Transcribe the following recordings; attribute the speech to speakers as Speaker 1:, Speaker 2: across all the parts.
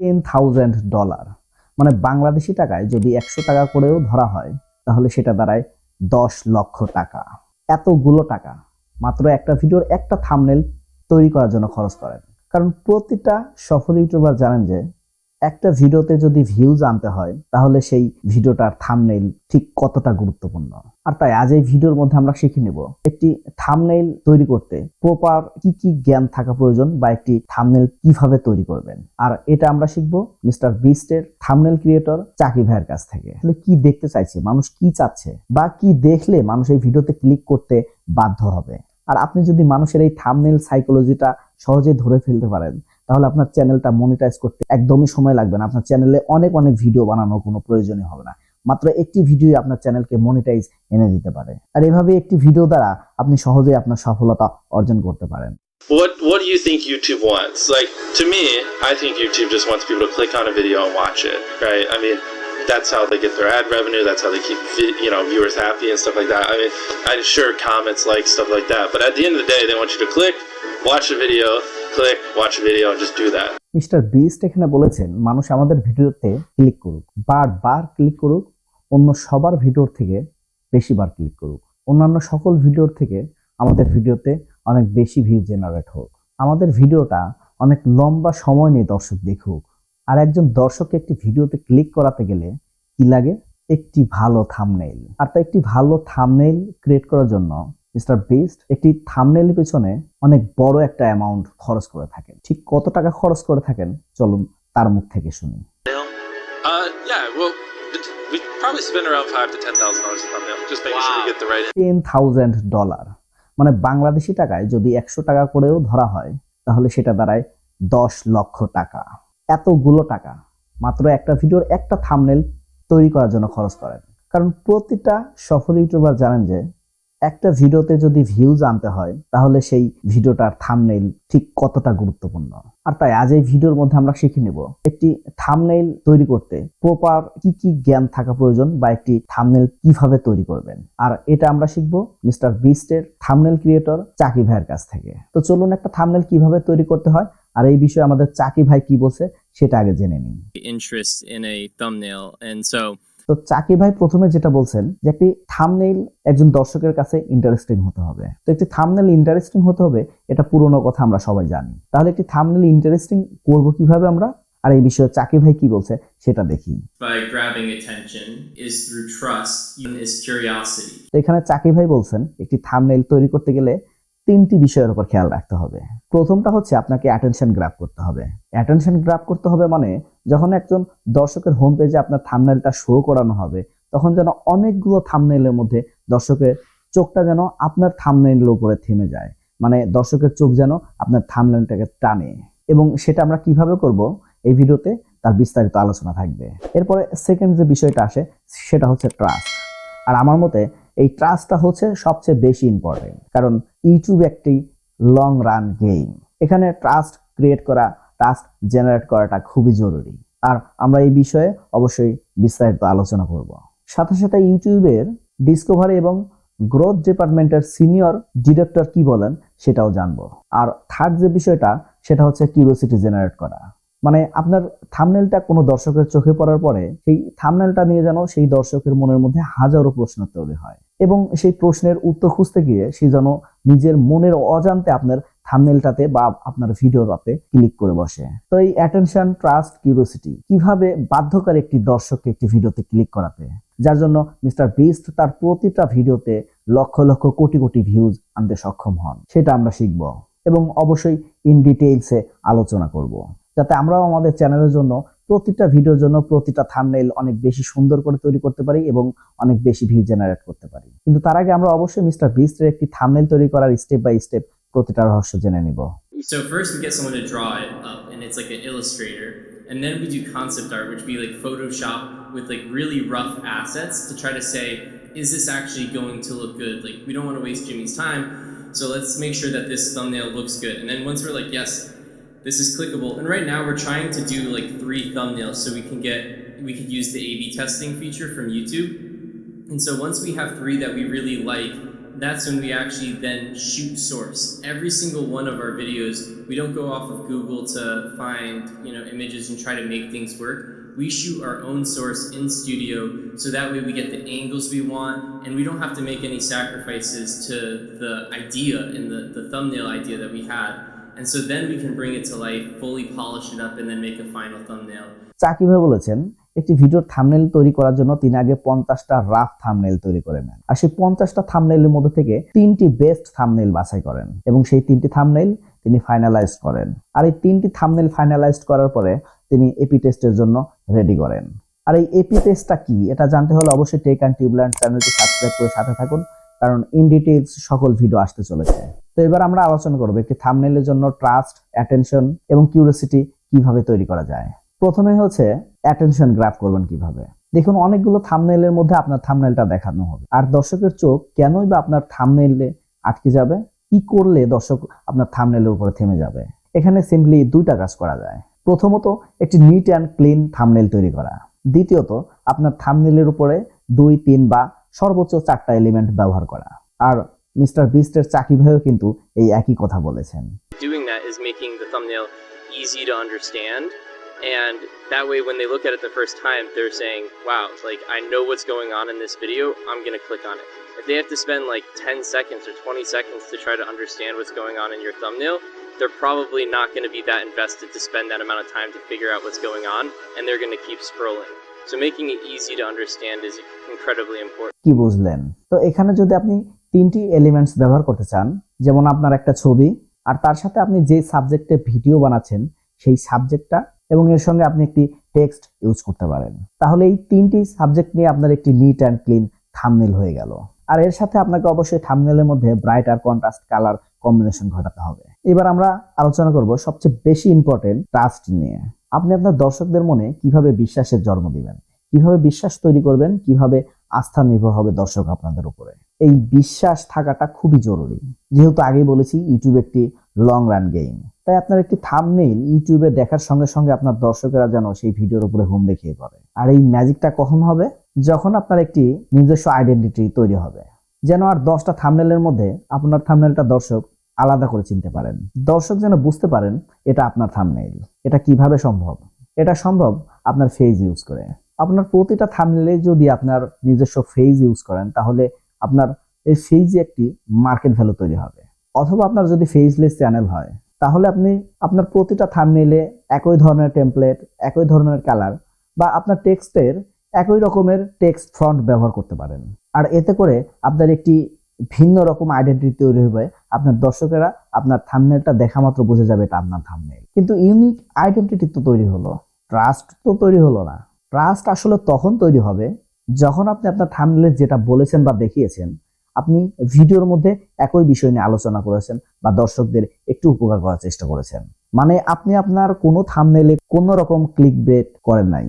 Speaker 1: $10,000, মানে বাংলাদেশি টাকায় যদি 100 টাকা করেও ধরা হয় তাহলে সেটা দাঁড়ায় 10 লক্ষ টাকা। এতগুলো টাকা মাত্র একটা ভিডিওর একটা থাম্বনেল তৈরি করার জন্য খরচ করেন। কারণ প্রতিটা সফল ইউটিউবার জানেন যে একটা ভিডিওতে যদি ভিউজ আনতে হয় তাহলে সেই ভিডিওটার থাম্বনেইল ঠিক কতটা গুরুত্বপূর্ণ। আর তাই আজ এই ভিডিওর মধ্যে আমরা শিখে নেব একটি থাম্বনেইল তৈরি করতে প্রপার কি কি জ্ঞান থাকা প্রয়োজন বা একটি থাম্বনেইল কিভাবে তৈরি করবেন। আর এটা আমরা শিখবো মিস্টার বিস্টের থাম্বনেইল ক্রিয়েটর চাকি ভাইয়ের কাছ থেকে। আসলে কি দেখতে চাইছে, মানুষ কি চাচ্ছে, বা কি দেখলে মানুষ এই ভিডিওতে ক্লিক করতে বাধ্য হবে। আর আপনি যদি মানুষের এই থাম্বনেইল সাইকোলজিটা সহজে ধরে ফেলতে পারেন তাহলে আপনার চ্যানেলটা মনিটাইজ করতে একদমই সময় লাগবে না। আপনার চ্যানেলে অনেক ভিডিও বানানোর কোনো প্রয়োজনই হবে না। মাত্র একটি ভিডিও আপনার চ্যানেলকে মনিটাইজ এনে দিতে পারে। আর এভাবে একটি ভিডিও দ্বারা আপনি সহজেই আপনার সফলতা অর্জন করতে পারেন।
Speaker 2: What do you think YouTube wants? Like, to me, I think YouTube just wants people to click on a video and watch it, right? I mean, that's how they get their ad revenue. That's how they keep, viewers happy and stuff like that. I mean, I'm sure comments, like, stuff like that. But at the end of the day, they want you to click, watch the video, click, watch the video, and just do that.
Speaker 1: Mister beast এখানে বলেছেন মানুষ আমাদের ভিডিওতে click করুক, বারবার click করুক, অন্য সবার ভিডিওর থেকে বেশিবার ক্লিক করুক, অন্যান্য সকল ভিডিওর থেকে আমাদের ভিডিওতে অনেক বেশি ভিউ জেনারেট হোক, আমাদের ভিডিওটা অনেক লম্বা সময় নিয়ে দর্শক দেখুক। আর একজন দর্শককে একটি ভিডিওতে ক্লিক করাতে গেলে কি লাগে? একটি ভালো থাম্বনেইল। আর তাই একটি ভালো থাম্বনেইল ক্রিয়েট করার জন্য মিস্টার বিস্ট একটি থাম্বনেইলের পেছনে অনেক বড় একটা অ্যামাউন্ট খরচ করে থাকেন। ঠিক কত টাকা খরচ করে থাকেন চলুন তার মুখ থেকে শুনি।
Speaker 2: Yeah, well, we probably spend around $5,000 to $10,000 a thumbnail, just making sure we get the right.
Speaker 1: $10,000, মানে বাংলাদেশি টাকায় যদি 100 টাকা করেও ধরা হয় তাহলে সেটা দাঁড়ায় 10 লক্ষ টাকা। এতগুলো টাকা মাত্র একটা ভিডিওর একটা থাম্বনেল তৈরি করার জন্য খরচ করেন। কারণ প্রতিটা সফল ইউটিউবার জানেন যে একটা ভিডিওতে যদি ভিউজ আনতে হয় তাহলে সেই ভিডিওটার থাম্বনেইল ঠিক কতটা গুরুত্বপূর্ণ। আর তাই আজ এই ভিডিওর মধ্যে আমরা শিখে নেব একটি থাম্বনেইল তৈরি করতে প্রপার কি কি জ্ঞান থাকা প্রয়োজন বা একটি থাম্বনেইল কিভাবে তৈরি করবেন। আর এটা আমরা শিখবো মিস্টার বিস্টের থাম্বনেইল ক্রিয়েটর চাকি ভাইয়ের কাছ থেকে। তো চলুন একটা থাম্বনেইল কিভাবে তৈরি করতে হয় আর এই বিষয়ে আমাদের চাকি ভাই কি বলছে সেটা আগে জেনে নিই।
Speaker 3: Interest in a thumbnail, and so
Speaker 1: তো চাকি ভাই প্রথমে যেটা বলছেন যে একটি থাম্বনেইল একজন দর্শকের কাছে ইন্টারেস্টিং হতে হবে। তো একটি থাম্বনেইল ইন্টারেস্টিং হতে হবে, এটা পুরনো কথা আমরা সবাই জানি। তাহলে একটি থাম্বনেইল ইন্টারেস্টিং করব কিভাবে আমরা, আর এই বিষয়ে চাকি ভাই কি বলছে সেটা দেখি।
Speaker 3: by grabbing attention is through trust and is curiosity.
Speaker 1: তো এখানে চাকি ভাই বলছেন একটি থাম্বনেইল তৈরি করতে গেলে 3টি বিষয়ের উপর খেয়াল রাখতে হবে। প্রথমটা হচ্ছে আপনাকে অ্যাটেনশন গ্র্যাব করতে হবে। অ্যাটেনশন গ্র্যাব করতে হবে মানে যখন একজন দর্শকের হোম পেজে আপনার থাম্বনেইলটা শো করানো হবে তখন যেন অনেকগুলো থাম্বনেইলের মধ্যে দর্শকের চোখটা যেন আপনার থাম্বনেইলের উপরে থেমে যায়, মানে দর্শকের চোখ যেন আপনার থাম্বনেইলটাকে টানে। এবং সেটা আমরা কিভাবে করব এই ভিডিওতে তার বিস্তারিত আলোচনা থাকবে। এরপরে সেকেন্ড যে বিষয়টা আসে সেটা হচ্ছে ট্রাস্ট। আর আমার মতে এই ট্রাস্টটা হচ্ছে সবচেয়ে বেশি ইম্পর্টেন্ট, কারণ ইউটিউব একটি লং রান গেম। এখানে ট্রাস্ট ক্রিয়েট করা, ট্রাস্ট জেনারেট করাটা খুবই জরুরি। আর আমরা এই বিষয়ে অবশ্যই বিস্তারিত আলোচনা করব। সাথে সাথে ইউটিউবের ডিসকভারি এবং গ্রোথ ডিপার্টমেন্টের সিনিয়র ডিরেক্টর কি বলেন সেটাও জানবো। আর থার্ড যে বিষয়টা সেটা হচ্ছে কিউরিওসিটি জেনারেট করা, মানে আপনার থাম্বনেইলটা কোনো দর্শকের চোখে পড়ার পরে সেই থাম্বনেইলটা নিয়ে যেন সেই দর্শকের মনের মধ্যে হাজারো প্রশ্ন তৈরি হয় এবং সেই প্রশ্নের উত্তর খুঁজতে গিয়ে সে যেন নিজের মনের অজান্তে আপনার থাম্বনেইলটাতে বা আপনার ভিডিওটাতে ক্লিক করে বসে। তো এই অ্যাটেনশন, ট্রাস্ট, কিউরিওসিটি কিভাবে বাধ্যকারী একটি দর্শককে একটি ভিডিওতে ক্লিক করাতে, যার জন্য মিস্টার বিস্ট তার প্রতিটা ভিডিওতে লক্ষ লক্ষ কোটি কোটি ভিউজ আনতে সক্ষম হন, সেটা আমরা শিখব এবং অবশ্যই ইন ডিটেইলসে আলোচনা করব, যাতে আমরাও আমাদের চ্যানেলের জন্য প্রতিটা ভিডিওর জন্য প্রতিটা থাম্বনেইল অনেক বেশি সুন্দর করে তৈরি করতে পারি এবং অনেক বেশি ভিউ জেনারেট করতে পারি। কিন্তু তার আগে আমরা অবশ্যই মিস্টার বিস্টের একটি থাম্বনেইল তৈরি করার স্টেপ বাই স্টেপ প্রতিটা রহস্য জেনে নিব।
Speaker 3: So first we get someone to draw it up, and it's like an illustrator, and then we do concept art, which would be like Photoshop with like really rough assets to try to say, is this actually going to look good? Like, we don't want to waste Jimmy's time, so let's make sure that this thumbnail looks good. And then once we're like, yes, this is clickable. And right now we're trying to do like 3 thumbnails so we could use the A/B testing feature from YouTube. And so once we have 3 that we really like, that's when we actually then shoot source. Every single one of our videos, we don't go off of Google to find, images and try to make things work. We shoot our own source in studio, so that way we get the angles we want, and we don't have to make any sacrifices to the idea and the thumbnail idea that we had. And so then we can bring it to life, fully polish it up, and then make a final thumbnail.
Speaker 1: Shakib ভাই বলেছেন একটি ভিডিওর thumbnail তৈরি করার জন্য তিনি আগে 50টা rough thumbnail তৈরি করে নেন, আর সেই 50টা থাম্বনেলের মধ্যে থেকে 3টি বেস্ট থাম্বনেল বাছাই করেন এবং সেই 3টি থাম্বনেল তিনি ফাইনালাইজ করেন। আর এই 3টি থাম্বনেল ফাইনালাইজ করার পরে তিনি এপি টেস্টের জন্য রেডি করেন। আর এই এপি টেস্টটা কি এটা জানতে হলে অবশ্যই টেক অ্যান্ড টিউবল্যান্ড চ্যানেলটি সাবস্ক্রাইব করে সাথে থাকুন, কারণ ইন ডিটেইলস সকল ভিডিও আসতে চলেছে। তো এবার আমরা আলোচনা করব একটি থাম্বনেলের জন্য ট্রাস্ট, অ্যাটেনশন এবং কিউরিওসিটি কিভাবে তৈরি করা যায়। প্রথমে হচ্ছে অ্যাটেনশন গ্র্যাব করবেন কিভাবে। দেখুন, অনেকগুলো থাম্বনেলের মধ্যে আপনার থাম্বনেলটা দেখানো হবে, আর দর্শকের চোখ কেনই বা আপনার থাম্বনেলে আটকে যাবে, কি করলে দর্শক আপনার থাম্বনেলের উপরে থেমে যাবে। এখানে সিম্পলি 2টা কাজ করা যায়। প্রথমত, একটি নিট অ্যান্ড ক্লিন থাম্বনেল তৈরি করা। দ্বিতীয়ত, আপনার থাম্বনেলের উপরে 2, 3 বা সর্বোচ্চ 4টা এলিমেন্ট ব্যবহার করা। আর মিস্টার বিস্টের চাকি ভাইও কিন্তু এই একই কথা বলেছেন।
Speaker 4: Doing that is making the thumbnail easy to understand, and that way when they look at it the first time, they're saying, wow, like I know what's going on in this video, I'm gonna click on it. If they have to spend like 10 seconds or 20 seconds to try to understand what's going on in your thumbnail, they're probably not gonna be that invested to spend that amount of time to figure out what's going on, and they're gonna keep scrolling. So making it easy to understand is incredibly important.
Speaker 1: কি বুঝলেন? তো এখানে যদি আপনি 3টি elements ব্যবহার করতে চান, যেমন আপনার একটা ছবি, আর তার সাথে আপনি যে সাবজেক্টে ভিডিও বানাচ্ছেন সেই সাবজেক্টটা, এবং এর সঙ্গে আপনি একটি টেক্সট ইউজ করতে পারেন, তাহলে এই 3টি সাবজেক্ট নিয়ে আপনার একটি নিট অ্যান্ড ক্লিন থাম্বনেল হয়ে গেল। আর এর সাথে আপনাকে অবশ্যই থাম্বনেলের মধ্যে ব্রাইট আর কন্ট্রাস্ট কালার কম্বিনেশন ঘটাতে হবে। এবার আমরা আলোচনা করব সবচেয়ে বেশি ইম্পর্টেন্ট ট্রাস্ট নিয়ে। আপনি আপনার দর্শকদের মনে কিভাবে বিশ্বাসের জন্ম দিবেন, কিভাবে বিশ্বাস তৈরি করবেন, কিভাবে আস্থা নির্ভর হবে দর্শক আপনাদের উপরে। এই বিশ্বাস থাকাটা খুবই জরুরি, যেহেতু আগেই বলেছি ইউটিউব একটি লং রান গেম। তাই আপনার একটি থাম্বনেল ইউটিউবে দেখার সঙ্গে সঙ্গে আপনার দর্শকেরা যেন সেই ভিডিওর উপরে হুম দেখিয়ে পড়ে। আর এই ম্যাজিকটা কখন হবে? যখন আপনার একটি নিজস্ব আইডেন্টিটি তৈরি হবে, যেন আর 10টা থাম্বনেলের মধ্যে আপনার থাম্বনেলটা দর্শক আলাদা করে চিনতে পারেন। দর্শক যেন বুঝতে পারেন এটা আপনার থাম্বনেল। এটা কিভাবে সম্ভব? এটা সম্ভব আপনার ফেস ইউজ করে। আপনার প্রতিটা থাম্বনেলে যদি আপনার নিজস্ব ফেস ইউজ করেন, তাহলে আপনার এই ফেজে একটি মার্কেট ভ্যালু তৈরি হবে। অথবা আপনার যদি ফেসলেস চ্যানেল হয়, তাহলে আপনি আপনার প্রতিটা থাম্বনেলে একই ধরনের টেমপ্লেট, একই ধরনের কালার বা আপনার টেক্সটের একই রকমের টেক্সট ফন্ট ব্যবহার করতে পারেন। আর এতে করে আপনার একটি ভিন্ন রকম আইডেন্টিটি তৈরি হবে। আপনার দর্শকেরা আপনার থাম্বনেলটা দেখা মাত্র বুঝে যাবে এটা আপনার থাম্বনেল। কিন্তু ইউনিক আইডেন্টিটি তো তৈরি হলো, ট্রাস্ট তো তৈরি হলো না। ট্রাস্ট আসলে তখন তৈরি হবে যখন আপনি আপনার থাম্বনেলে যেটা বলেছেন বা দেখিয়েছেন, আপনি ভিডিওর মধ্যে একই বিষয় নিয়ে আলোচনা করেছেন বা দর্শকদের একটু উপকার করার চেষ্টা করেছেন। মানে আপনি আপনার কোনো থাম্বনেলে কোনো রকম ক্লিকবেট করেন নাই।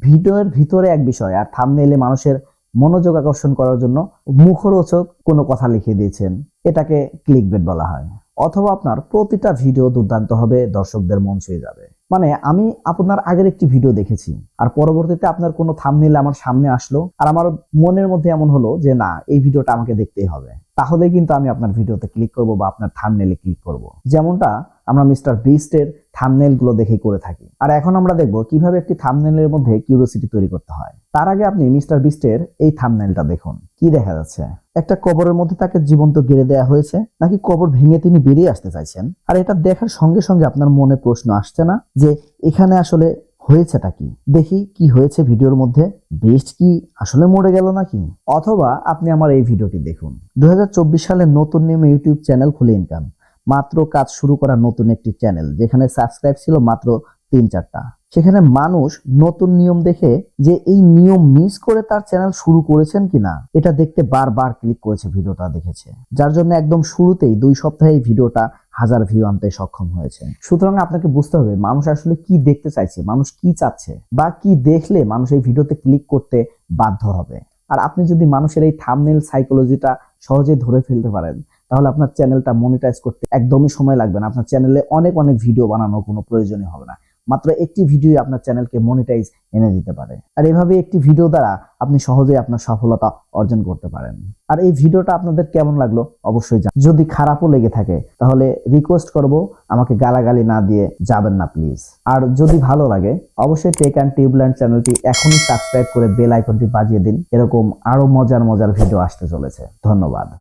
Speaker 1: ভিডিওর ভিতরে এক বিষয়, আর থাম্বনেলে মানুষের মনোযোগ আকর্ষণ করার জন্য মুখরোচক কোনো কথা লিখে দিয়েছেন, এটাকে ক্লিকবেট বলা হয়। অথবা আপনার প্রতিটা ভিডিও দুর্দান্ত হবে, দর্শকদের মন ছুঁয়ে যাবে। মানে আমি আপনার আগের একটি ভিডিও দেখেছি, আর পরবর্তীতে আপনার কোনো থাম্বনেল আমার সামনে আসলো, আর আমার মনের মধ্যে এমন হলো যে না, এই ভিডিওটা আমাকে দেখতেই হবে, তাহলে কিন্তু আমি আপনার ভিডিওতে ক্লিক করব বা আপনার থাম্বনেলে ক্লিক করব, যেমনটা আমরা মিস্টার বিস্টের থাম্বনেল গুলো দেখে করে থাকি। আর এখন আমরা দেখব কিভাবে একটি থাম্বনেলের মধ্যে কিউরিওসিটি তৈরি করতে হয়। তার আগে আপনি মিস্টার বিস্টের এই থাম্বনেলটা দেখুন। কি দেখা যাচ্ছে? একটা কবরের মধ্যে তাকে জীবন্ত গেড়ে দেওয়া হয়েছে, নাকি কবর ভেঙে তিনি বেরিয়ে আসতে চাইছেন? আর এটা দেখার সঙ্গে সঙ্গে আপনার মনে প্রশ্ন আসছে না যে এখানে আসলে হয়েছেটা কি? দেখি কি হয়েছে ভিডিওর মধ্যে। বেস্ট কি আসলে মরে গেল নাকি? অথবা আপনি আমার এই ভিডিওটি দেখুন। 2024 সালে নতুন নিয়মে ইউটিউব চ্যানেল খুলে ইনকাম, মাত্র কাজ শুরু করা নতুন একটি চ্যানেল, যেখানে সাবস্ক্রাইব ছিল মাত্র 3-4টা। সেখানে মানুষ নতুন নিয়ম দেখে যে এই নিয়ম মিস করে তার চ্যানেল শুরু করেছেন কিনা এটা দেখতে বারবার ক্লিক করেছে, ভিডিওটা দেখেছে, যার জন্য একদম শুরুতেই 2 সপ্তাহে এই ভিডিওটা 1000 ভিউ আনতে সক্ষম হয়েছে। সুতরাং আপনাকে বুঝতে হবে মানুষ আসলে কি দেখতে চাইছে, মানুষ কি চাচ্ছে, বা কি দেখলে মানুষ এই ভিডিওতে ক্লিক করতে বাধ্য হবে। আর আপনি যদি মানুষের এই থাম্বনেল সাইকোলজিটা সহজেই ধরে ফেলতে পারেন, তাহলে আপনার চ্যানেলটা মনিটাইজ করতে একদমই সময় লাগবে না। আপনার চ্যানেলে অনেক ভিডিও বানানোর কোনো প্রয়োজনই হবে না। মাত্র একটি ভিডিও আপনার চ্যানেলকে মনিটাইজ এনে দিতে পারে। আর এভাবে একটি ভিডিও দ্বারা আপনি সহজেই আপনার সফলতা অর্জন করতে পারেন। আর এই ভিডিওটা আপনাদের কেমন লাগলো অবশ্যই জানান। যদি খারাপও লেগে থাকে তাহলে রিকোয়েস্ট করব আমাকে গালাগালি না দিয়ে যাবেন না প্লিজ। আর যদি ভালো লাগে অবশ্যই টেক অ্যান্ড টিউবল্যান্ড চ্যানেলটি এখনই সাবস্ক্রাইব করে বেল আইকনটি বাজিয়ে দিন। এরকম আরো মজার ভিডিও আসতে চলেছে। ধন্যবাদ।